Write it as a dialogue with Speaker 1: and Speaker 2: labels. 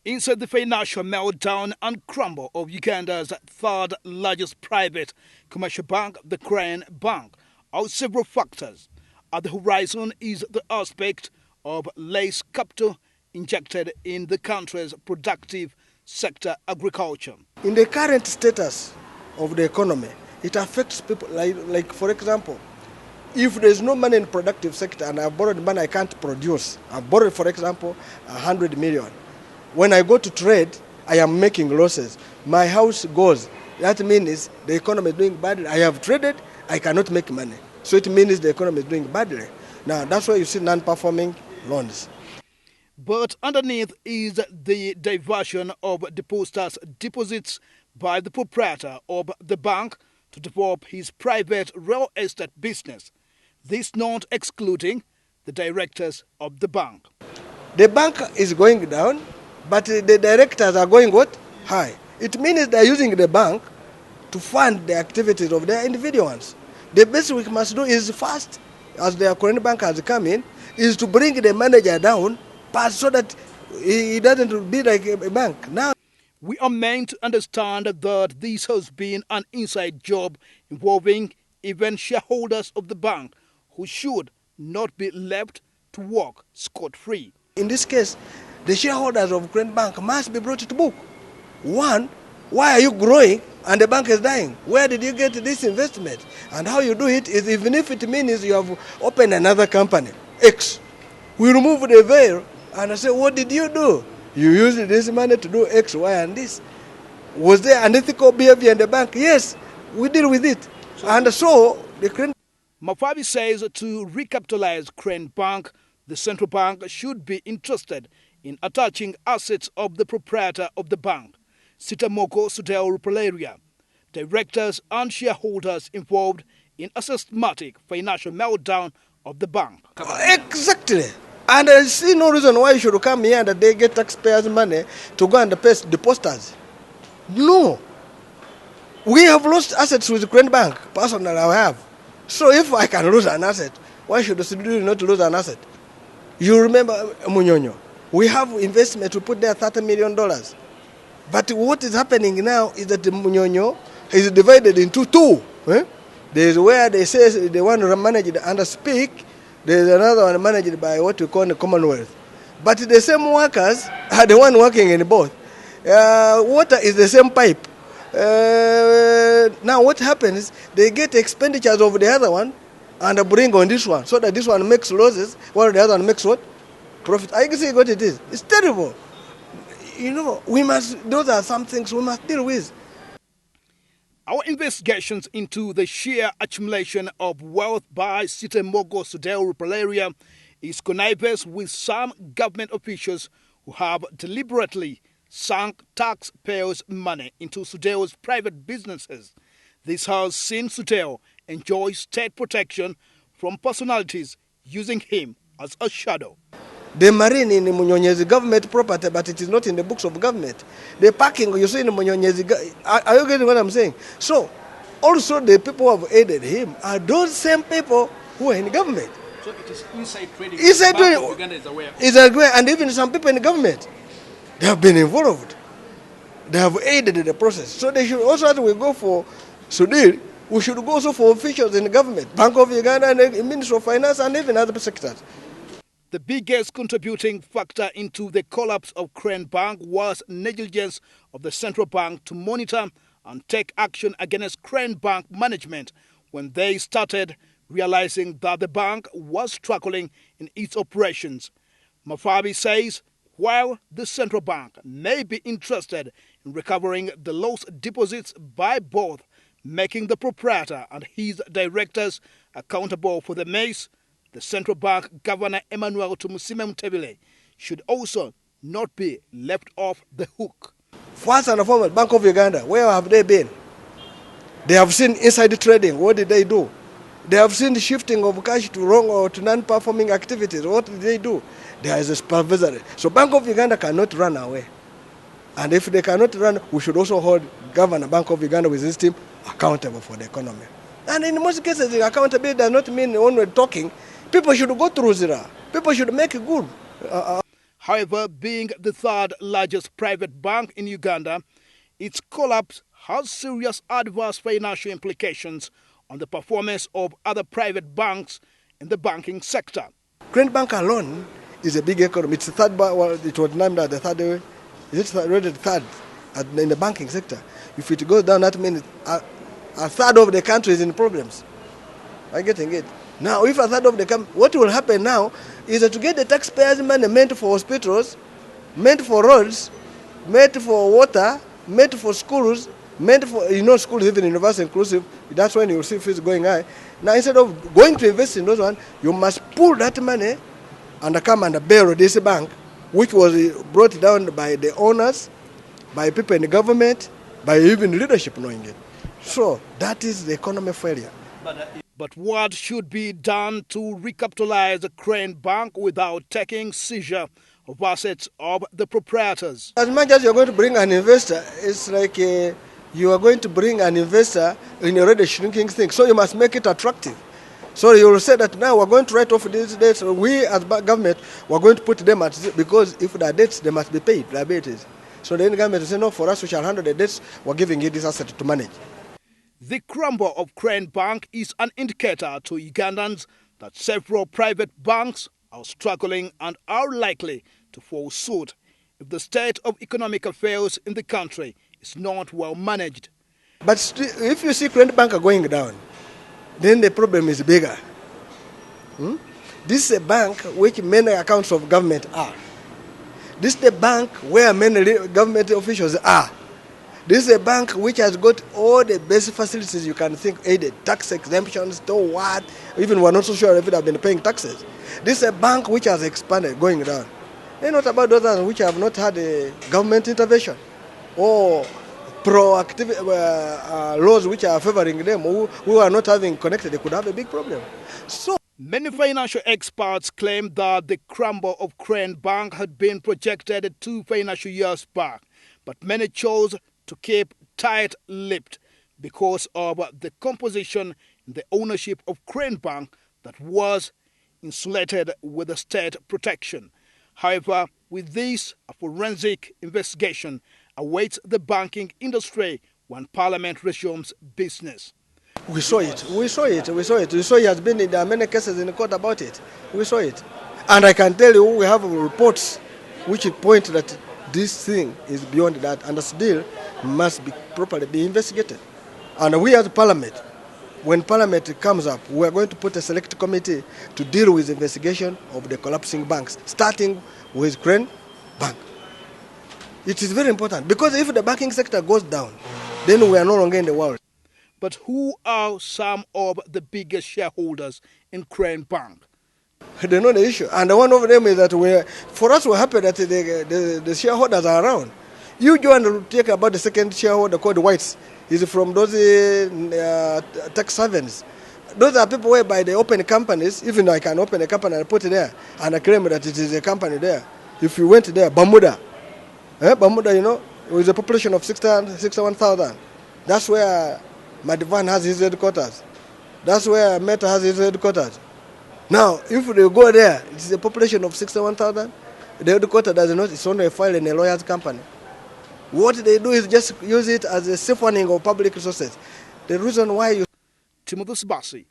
Speaker 1: Inside the financial meltdown and crumble of Uganda's third largest private commercial bank, the Crane Bank, are several factors. At the horizon is the aspect of less capital injected in the country's productive sector, agriculture.
Speaker 2: In the current status of the economy, it affects people like for example, if there's no money in productive sector and I've borrowed money I can't produce, I've borrowed for example 100 million. When I go to trade, I am making losses. My house goes. That means the economy is doing badly. I have traded, I cannot make money. So it means the economy is doing badly. Now that's why you see non-performing loans.
Speaker 1: But underneath is the diversion of depositors' deposits by the proprietor of the bank to develop his private real estate business. This not excluding the directors of the bank.
Speaker 2: The bank is going down, but the directors are going what? High. It means they're using the bank to fund the activities of their individuals. The best we must do is first, as the current bank has come in, is to bring the manager down so that he doesn't be like a bank. Now,
Speaker 1: we are meant to understand that this has been an inside job involving even shareholders of the bank who should not be left to walk scot-free.
Speaker 2: In this case, the shareholders of Crane Bank must be brought to book. One, why are you growing and the bank is dying? Where did you get this investment? And how you do it is, even if it means you have opened another company, X, we remove the veil and I say, what did you do? You used this money to do X, Y, and this. Was there unethical behavior in the bank? Yes, we deal with it. And so, the Crane...
Speaker 1: Mafabi says to recapitalize Crane Bank, the central bank should be interested in attaching assets of the proprietor of the bank, SudhirRupaleria, directors and shareholders involved in a systematic financial meltdown of the bank.
Speaker 2: Exactly. And I see no reason why you should come here and they get taxpayers' money to go and pay depositors. No. We have lost assets with the Crane Bank. Personally, I have. So if I can lose an asset, why should the Sudirh not lose an asset? You remember Munyonyo. We have investment, we put there $30 million. But what is happening now is that the Munyonyo is divided into two. There's where they say they want to manage it under speak. There's another one managed by what we call the Commonwealth. But the same workers are the one working in both. Water is the same pipe. Now what happens, they get expenditures of the other one and bring on this one, so that this one makes losses, while the other one makes what? Profit. I can see what it is. It's terrible. You know, those are some things we must deal with.
Speaker 1: Our investigations into the sheer accumulation of wealth by SudhirRupaleria is connivance with some government officials who have deliberately sunk taxpayers' money into Sudirh's private businesses. This has seen Sudirh enjoy state protection from personalities using him as a shadow.
Speaker 2: The marine in Munyonyo is government property, but it is not in the books of government. The parking you see in Munyonyo is... Are you getting what I'm saying? So, also the people who have aided him are those same people who are in government.
Speaker 1: So it is inside trading.
Speaker 2: Inside trading.
Speaker 1: Uganda is aware.
Speaker 2: Is aware, and even some people in the government, they have been involved. They have aided the process. So they should also, as we go for Sudirh, we should go also for officials in the government, Bank of Uganda and the Ministry of Finance and even other sectors.
Speaker 1: The biggest contributing factor into the collapse of Crane Bank was negligence of the central bank to monitor and take action against Crane Bank management when they started realizing that the bank was struggling in its operations. Mafabi says while the central bank may be interested in recovering the lost deposits by both making the proprietor and his directors accountable for the mess, the central bank governor Emmanuel Tumusiime Mutebile should also not be left off the hook.
Speaker 2: First and foremost, Bank of Uganda, where have they been? They have seen inside trading. What did they do? They have seen the shifting of cash to wrong or to non-performing activities. What did they do? There is a supervisory. So Bank of Uganda cannot run away. And if they cannot run, we should also hold Governor Bank of Uganda with his team accountable for the economy. And in most cases, the accountability does not mean only talking. People should go through zero. People should make it good.
Speaker 1: However, being the third largest private bank in Uganda, its collapse has serious adverse financial implications on the performance of other private banks in the banking sector.
Speaker 2: Crane Bank alone is a big economy. It's the third, well, it was named as the third, is it rated third in the banking sector? If it goes down, that means a third of the country is in problems. I'm getting it. Now, if a third of the country, what will happen now is that to get the taxpayers' money meant for hospitals, meant for roads, meant for water, meant for schools, meant for, schools, even universal inclusive, that's when you see fees going high. Now, instead of going to invest in those ones, you must pull that money and come and bail this bank, which was brought down by the owners, by people in the government, by even leadership knowing it. So that is the economic failure.
Speaker 1: But what should be done to recapitalize the Crane Bank without taking seizure of assets of the proprietors?
Speaker 2: As much as you're going to bring an investor, it's like you are going to bring an investor in a already shrinking thing. So you must make it attractive. So you will say that now we're going to write off these debts. We as government, we're going to put them at zero, because if there are debts, they must be paid, liabilities. So then the government will say, no, for us, we shall handle the debts, we're giving you this asset to manage.
Speaker 1: The crumble of Crane Bank is an indicator to Ugandans that several private banks are struggling and are likely to fall suit if the state of economic affairs in the country is not well managed.
Speaker 2: But if you see Crane Bank are going down, then the problem is bigger. This is a bank which many accounts of government are. This is the bank where many government officials are. This is a bank which has got all the basic facilities you can think, aided, tax exemptions, to what, even we're not so sure if they have been paying taxes. This is a bank which has expanded, going down. Then what about those which have not had a government intervention or proactive laws which are favoring them, who are not having connected, they could have a big problem. So
Speaker 1: many financial experts claim that the crumble of Crane Bank had been projected 2 financial years back, but many chose to keep tight-lipped because of the composition in the ownership of Crane Bank that was insulated with the state protection. However, with this, a forensic investigation awaits the banking industry when Parliament resumes business.
Speaker 2: We saw it. He has been in there are many cases in the court about it. We saw it. And I can tell you, we have reports which point that this thing is beyond that, and this deal must be properly be investigated. And we as Parliament, when Parliament comes up, we are going to put a select committee to deal with the investigation of the collapsing banks, starting with Crane Bank. It is very important, because if the banking sector goes down, then we are no longer in the world.
Speaker 1: But who are some of the biggest shareholders in Crane Bank?
Speaker 2: They know the issue. And one of them is that for us, we're happy that the shareholders are around. You go and take about the second shareholder called Whites. He's from those tax havens. Those are people whereby they open companies. Even I can open a company and put it there, and I claim that it is a company there. If you went there, Bermuda, with a population of 61,000. That's where Madivan has his headquarters. That's where Meta has his headquarters. Now, if they go there, it's a population of 61,000. The headquarters does not, it's only a file in a lawyer's company. What they do is just use it as a siphoning of public resources. The reason why you...
Speaker 1: Timothy Sbasi,